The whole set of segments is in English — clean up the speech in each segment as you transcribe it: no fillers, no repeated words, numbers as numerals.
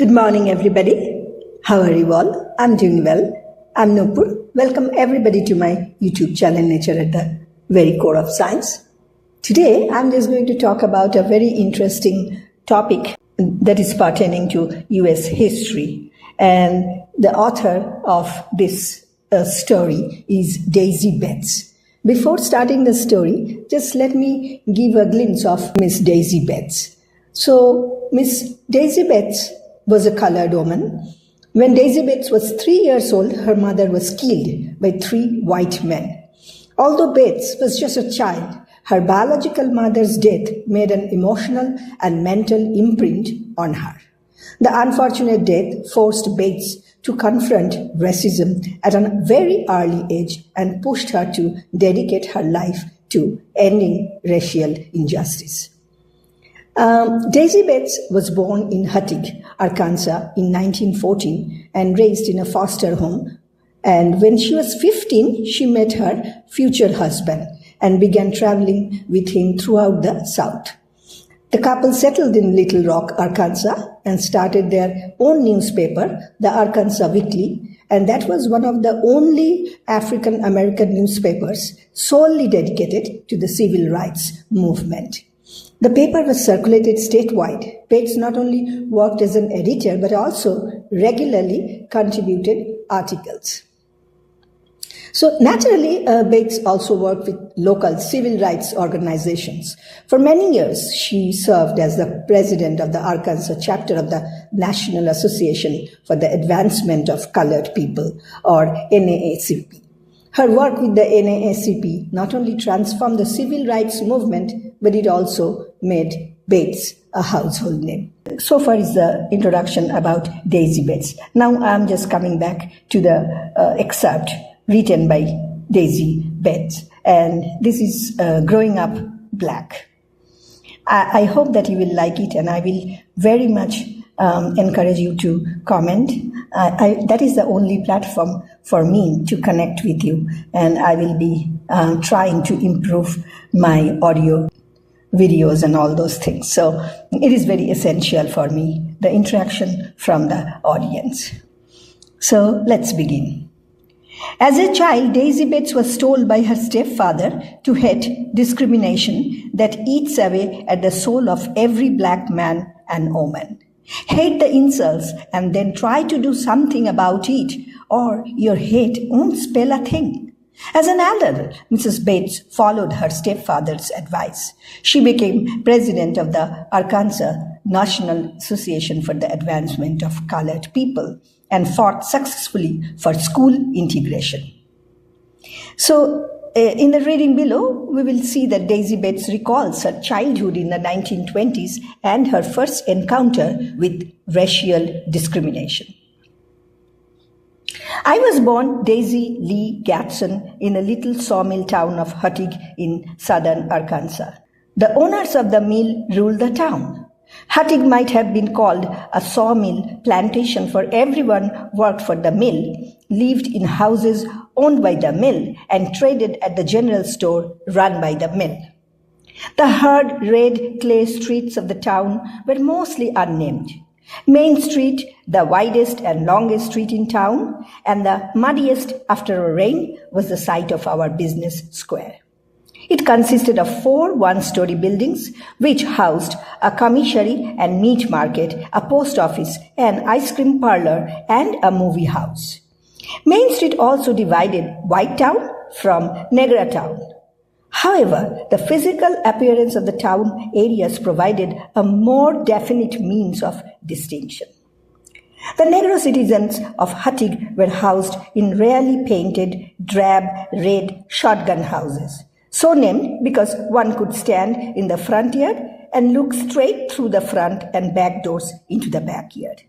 Good morning, everybody. How are you all? I'm doing well. I'm Nupur. Welcome everybody to my YouTube channel, Nature at the Very Core of Science. Today, I'm just going to talk about a very interesting topic that is pertaining to US history. And the author of this story is Daisy Betts. Before starting the story, just let me give a glimpse of Miss Daisy Betts. So, Miss Daisy Betts was a colored woman. When Daisy Betts was 3 years old, her mother was killed by 3 white men. Although Betts was just a child, her biological mother's death made an emotional and mental imprint on her. The unfortunate death forced Betts to confront racism at a very early age and pushed her to dedicate her life to ending racial injustice. Daisy Betts was born in Huttig, Arkansas in 1914 and raised in a foster home. And when she was 15, she met her future husband and began traveling with him throughout the South. The couple settled in Little Rock, Arkansas, and started their own newspaper, the Arkansas Weekly, and that was one of the only African American newspapers solely dedicated to the civil rights movement. The paper was circulated statewide. Betts not only worked as an editor, but also regularly contributed articles. So naturally, Betts also worked with local civil rights organizations. For many years, she served as the president of the Arkansas chapter of the National Association for the Advancement of Colored People, or NAACP. Her work with the NAACP not only transformed the civil rights movement, but it also made Betts a household name. So far is the introduction about Daisy Betts. Now I'm just coming back to the excerpt written by Daisy Betts, and this is Growing Up Black. I hope that you will like it, and I will very much encourage you to comment. That is the only platform for me to connect with you, and I will be trying to improve my audio videos and all those things. So it is very essential for me, the interaction from the audience. So let's begin. As a child, Daisy Betts was told by her stepfather to hate discrimination that eats away at the soul of every black man and woman. Hate the insults and then try to do something about it, or your hate won't spell a thing. As an elder, Mrs. Betts followed her stepfather's advice. She became president of the Arkansas National Association for the Advancement of Colored People and fought successfully for school integration. So, in the reading below, we will see that Daisy Betts recalls her childhood in the 1920s and her first encounter with racial discrimination. I was born Daisy Lee Gatson in a little sawmill town of Huttig in southern Arkansas. The owners of the mill ruled the town. Huttig might have been called a sawmill plantation, for everyone worked for the mill, lived in houses owned by the mill, and traded at the general store run by the mill. The hard red clay streets of the town were mostly unnamed. Main Street, the widest and longest street in town, and the muddiest after a rain, was the site of our business square. It consisted of 4 one-story buildings, which housed a commissary and meat market, a post office, an ice cream parlor, and a movie house. Main Street also divided White Town from Negra Town. However, the physical appearance of the town areas provided a more definite means of distinction. The Negro citizens of Huttig were housed in rarely painted, drab, red shotgun houses, so named because one could stand in the front yard and look straight through the front and back doors into the backyard.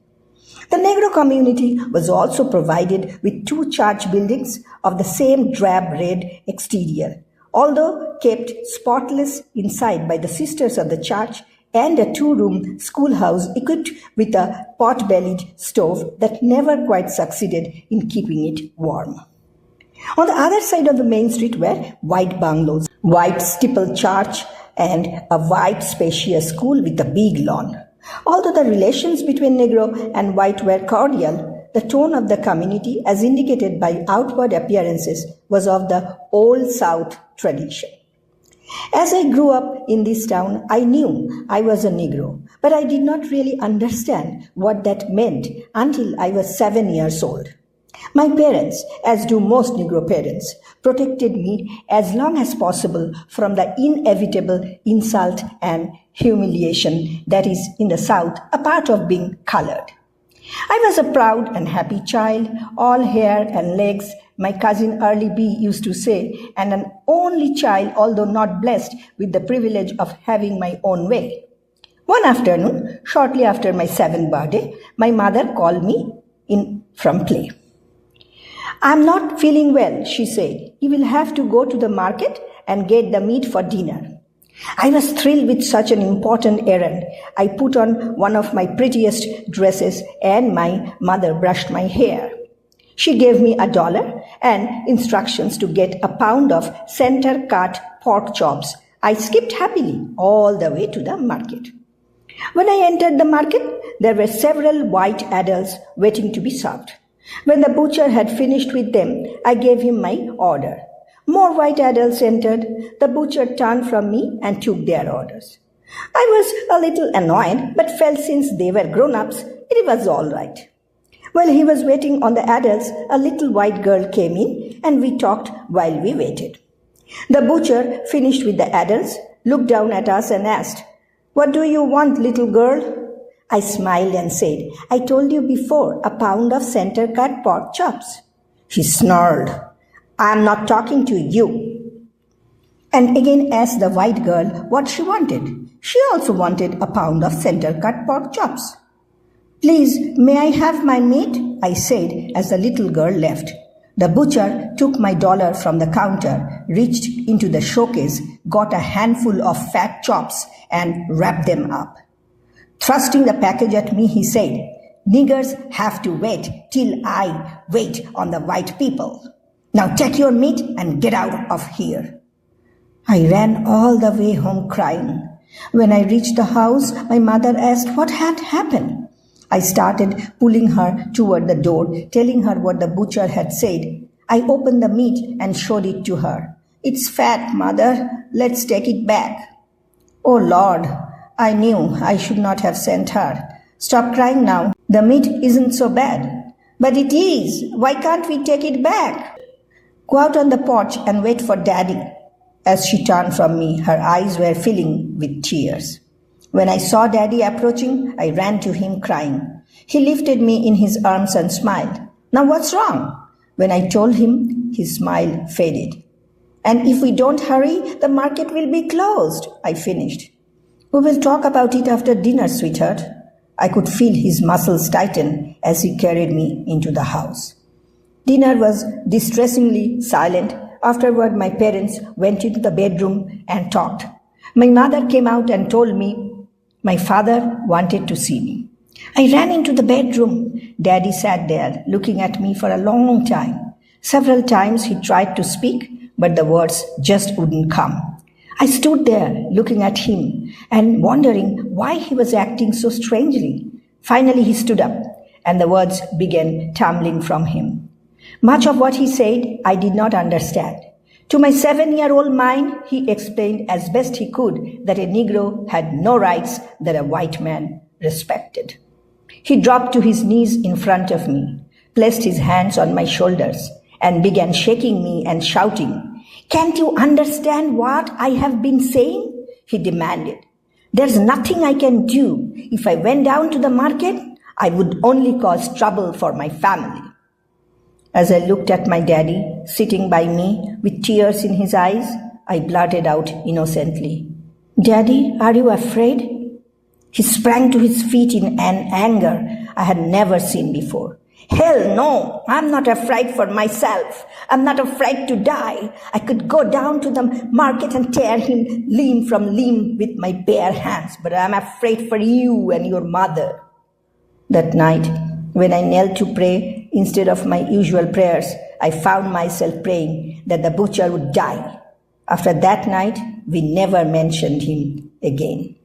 The Negro community was also provided with 2 church buildings of the same drab red exterior, although kept spotless inside by the sisters of the church, and a 2-room schoolhouse equipped with a pot-bellied stove that never quite succeeded in keeping it warm. On the other side of the main street were white bungalows, white steeple church, and a white spacious school with a big lawn. Although the relations between Negro and white were cordial, the tone of the community, as indicated by outward appearances, was of the Old South tradition. As I grew up in this town, I knew I was a Negro, but I did not really understand what that meant until I was 7 years old. My parents, as do most Negro parents, protected me as long as possible from the inevitable insult and humiliation that is, in the South, a part of being colored. I was a proud and happy child, all hair and legs, my cousin Early B used to say, and an only child, although not blessed with the privilege of having my own way. One afternoon, shortly after my 7th birthday, my mother called me in from play. "I'm not feeling well," she said. "You will have to go to the market and get the meat for dinner." I was thrilled with such an important errand. I put on one of my prettiest dresses and my mother brushed my hair. She gave me $1 and instructions to get a pound of center-cut pork chops. I skipped happily all the way to the market. When I entered the market, there were several white adults waiting to be served. When the butcher had finished with them, I gave him my order. More white adults entered. The butcher turned from me and took their orders. I was a little annoyed, but felt since they were grown-ups, it was all right. While he was waiting on the adults, a little white girl came in and we talked while we waited. The butcher finished with the adults, looked down at us and asked, "What do you want, little girl?" I smiled and said, "I told you before, a pound of center-cut pork chops." He snarled, "I'm not talking to you." And again asked the white girl what she wanted. She also wanted a pound of center-cut pork chops. "Please, may I have my meat?" I said as the little girl left. The butcher took my dollar from the counter, reached into the showcase, got a handful of fat chops and wrapped them up. Thrusting the package at me, he said, "Niggers have to wait till I wait on the white people. Now take your meat and get out of here." I ran all the way home crying. When I reached the house, my mother asked what had happened. I started pulling her toward the door, telling her what the butcher had said. I opened the meat and showed it to her. "It's fat, Mother. Let's take it back." Oh Lord, I knew I should not have sent her. "Stop crying now. The meat isn't so bad." "But it is. Why can't we take it back?" "Go out on the porch and wait for Daddy." As she turned from me, her eyes were filling with tears. When I saw Daddy approaching, I ran to him crying. He lifted me in his arms and smiled. "Now what's wrong?" When I told him, his smile faded. "And if we don't hurry, the market will be closed," I finished. "We will talk about it after dinner, sweetheart." I could feel his muscles tighten as he carried me into the house. Dinner was distressingly silent. Afterward, my parents went into the bedroom and talked. My mother came out and told me my father wanted to see me. I ran into the bedroom. Daddy sat there, looking at me for a long time. Several times he tried to speak, but the words just wouldn't come. I stood there, looking at him and wondering why he was acting so strangely. Finally, he stood up, and the words began tumbling from him. Much of what he said, I did not understand. To my 7-year-old mind, he explained as best he could that a Negro had no rights that a white man respected. He dropped to his knees in front of me, placed his hands on my shoulders, and began shaking me and shouting, "Can't you understand what I have been saying?" he demanded. "There's nothing I can do. If I went down to the market, I would only cause trouble for my family." As I looked at my daddy, sitting by me with tears in his eyes, I blurted out innocently, "Daddy, are you afraid?" He sprang to his feet in an anger I had never seen before. "Hell no, I'm not afraid for myself. I'm not afraid to die. I could go down to the market and tear him limb from limb with my bare hands, but I'm afraid for you and your mother." That night, when I knelt to pray, instead of my usual prayers, I found myself praying that the butcher would die. After that night, we never mentioned him again.